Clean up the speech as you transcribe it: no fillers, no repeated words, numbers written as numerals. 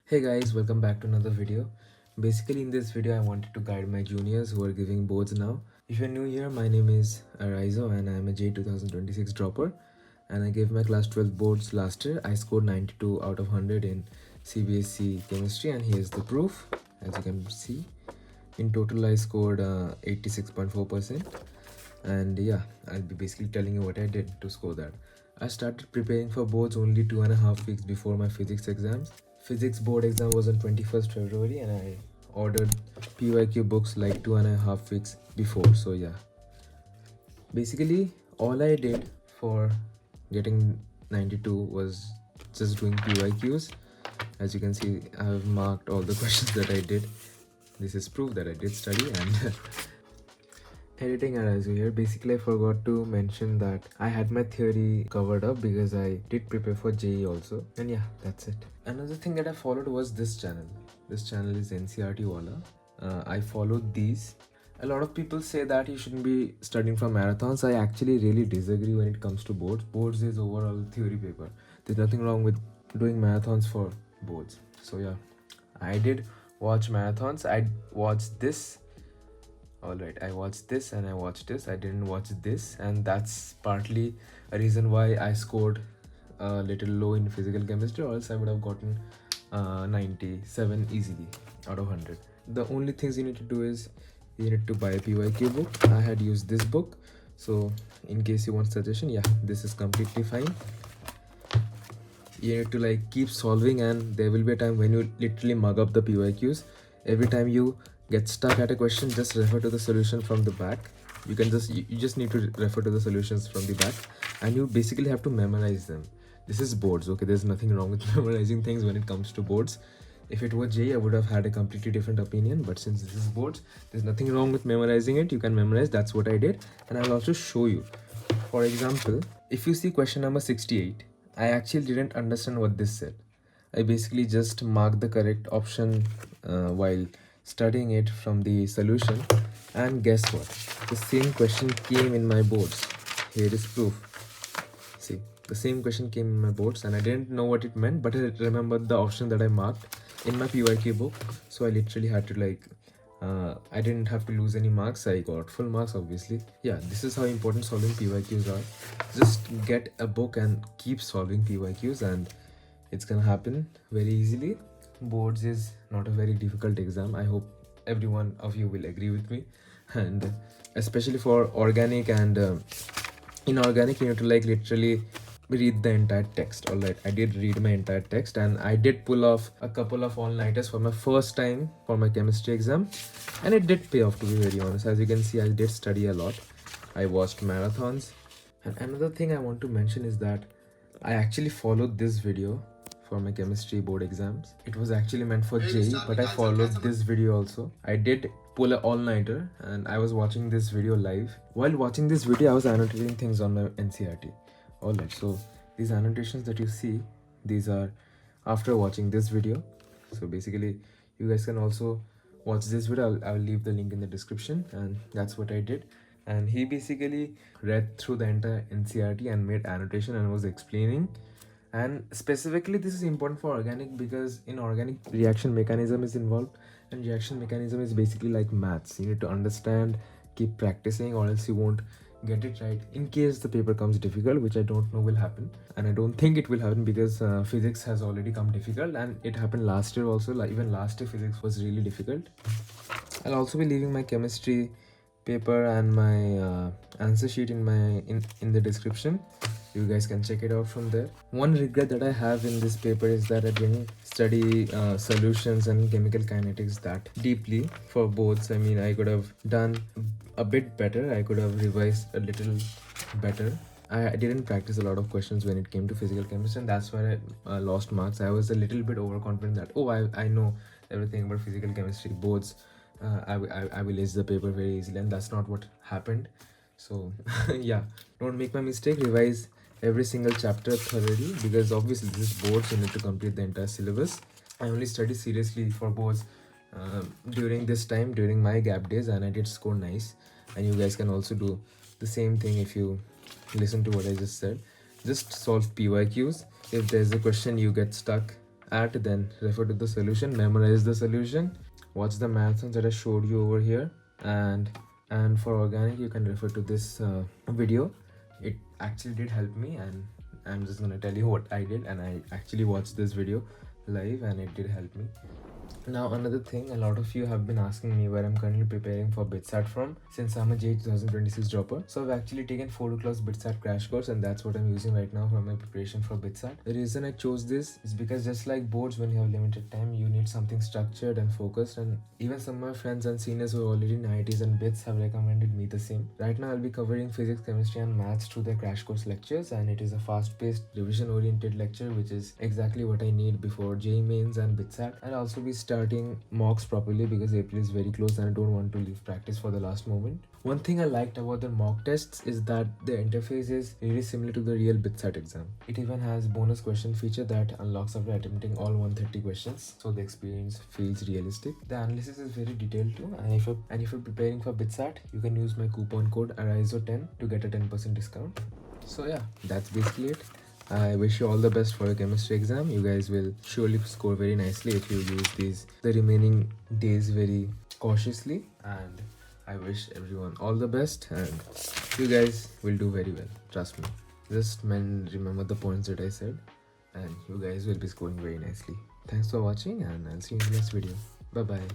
Hey guys, welcome back to another video. Basically in this video I wanted to guide my juniors who are giving boards now. If you're new here, my name is Aryzo and I'm a J 2026 dropper and I gave my class 12 boards last year. I scored 92 out of 100 in CBSE chemistry and here's the proof. As you can see, in total I scored 86.4%, and yeah, I'll be basically telling you what I did to score that. I started preparing for boards only 2.5 weeks before my physics exams. Physics board exam was on 21st February and I ordered PYQ books like 2.5 weeks before. So yeah, basically all I did for getting 92 was just doing PYQs. As you can see, I have marked all the questions that I did. This is proof that I did study. And editing Aryzo here. Basically, I forgot to mention that I had my theory covered up because I did prepare for JE also. And yeah, that's it. Another thing that I followed was this channel. This channel is NCRT Wala. I followed these. A lot of people say that you shouldn't be studying for marathons. I actually really disagree when it comes to boards. Boards is overall theory paper. There's nothing wrong with doing marathons for boards. So yeah, I did watch marathons. I watched this. Alright, I watched this and I watched this. I didn't watch this, and that's partly a reason why I scored a little low in physical chemistry, or else I would have gotten 97 easily out of 100. The only things you need to do is you need to buy a PYQ book. I had used this book, so in case you want suggestion, yeah, this is completely fine. You need to like keep solving, and there will be a time when you literally mug up the PYQs. Every time you get stuck at a question, just refer to the solution from the back. You just need to refer to the solutions from the back, and you basically have to memorize them. This is boards, okay? There's nothing wrong with memorizing things when it comes to boards. If it were JE, I would have had a completely different opinion, but since this is boards, there's nothing wrong with memorizing it. You can memorize. That's what I did, and I'll also show you. For example, if you see question number 68, I actually didn't understand what this said. I basically just marked the correct option while studying it from the solution, and guess what? The same question came in my boards. Here is proof. See, the same question came in my boards and I didn't know what it meant, but I remembered the option that I marked in my PYQ book. So I literally had to like I didn't have to lose any marks. I got full marks, obviously. Yeah, this is how important solving PYQs are. Just get a book and keep solving PYQs, and it's gonna happen very easily. Boards is not a very difficult exam. I hope every one of you will agree with me, and especially for organic and inorganic, you need to like literally read the entire text. All right, I did read my entire text, and I did pull off a couple of all-nighters for my first time for my chemistry exam, and it did pay off, to be very honest. As you can see, I did study a lot. I watched marathons. And another thing I want to mention is that I actually followed this video for my chemistry board exams. It was actually meant for JE, but I followed this video also. I did pull an all-nighter and I was watching this video live. While watching this video, I was annotating things on my NCRT. Alright, so these annotations that you see, these are after watching this video. So basically, you guys can also watch this video. I'll leave the link in the description, and that's what I did. And he basically read through the entire NCRT and made annotation and was explaining. And specifically, this is important for organic because in organic, reaction mechanism is involved, and reaction mechanism is basically like maths. You need to understand, keep practicing, or else you won't get it right in case the paper comes difficult, which I don't know will happen, and I don't think it will happen because physics has already come difficult, and it happened last year also. Like even last year physics was really difficult. I'll also be leaving my chemistry paper and my answer sheet in the description. You guys can check it out from there. One regret that I have in this paper is that I didn't study solutions and chemical kinetics that deeply for boards. I mean, I could have done a bit better. I could have revised a little better. I didn't practice a lot of questions when it came to physical chemistry, and that's why I lost marks. I was a little bit overconfident that, oh, I know everything about physical chemistry boards. I will ace the paper very easily, and that's not what happened. So yeah, don't make my mistake. Revise every single chapter thoroughly, because obviously this is boards. You need to complete the entire syllabus. I only studied seriously for boards during this time, during my gap days, and I did score nice. And you guys can also do the same thing if you listen to what I just said. Just solve PYQs. If there's a question you get stuck at, then refer to the solution, memorize the solution, watch the marathons that I showed you over here, and for organic you can refer to this video. It actually did help me, and I'm just gonna tell you what I did, and I actually watched this video live and it did help me. Now another thing, a lot of you have been asking me where I'm currently preparing for BitSat from, since I'm a JEE 2026 dropper. So I've actually taken 4 class BitSat crash course, and that's what I'm using right now for my preparation for BitSat. The reason I chose this is because just like boards, when you have limited time, you need something structured and focused, and even some of my friends and seniors who are already in IITs and BITS have recommended me the same. Right now I'll be covering physics, chemistry and maths through the crash course lectures, and it is a fast-paced, revision-oriented lecture, which is exactly what I need before JEE mains and BitSat. I'll also be starting mocks properly because April is very close and I don't want to leave practice for the last moment. One thing I liked about the mock tests is that the interface is really similar to the real BitSat exam. It even has bonus question feature that unlocks after attempting all 130 questions, so the experience feels realistic. The analysis is very detailed too, and if you're preparing for BitSat, you can use my coupon code Aryzo10 to get a 10% discount. So yeah, that's basically it. I wish you all the best for your chemistry exam. You guys will surely score very nicely if you use the remaining days very cautiously, and I wish everyone all the best, and you guys will do very well. Trust me. Just remember the points that I said, and you guys will be scoring very nicely. Thanks for watching, and I'll see you in the next video. Bye bye.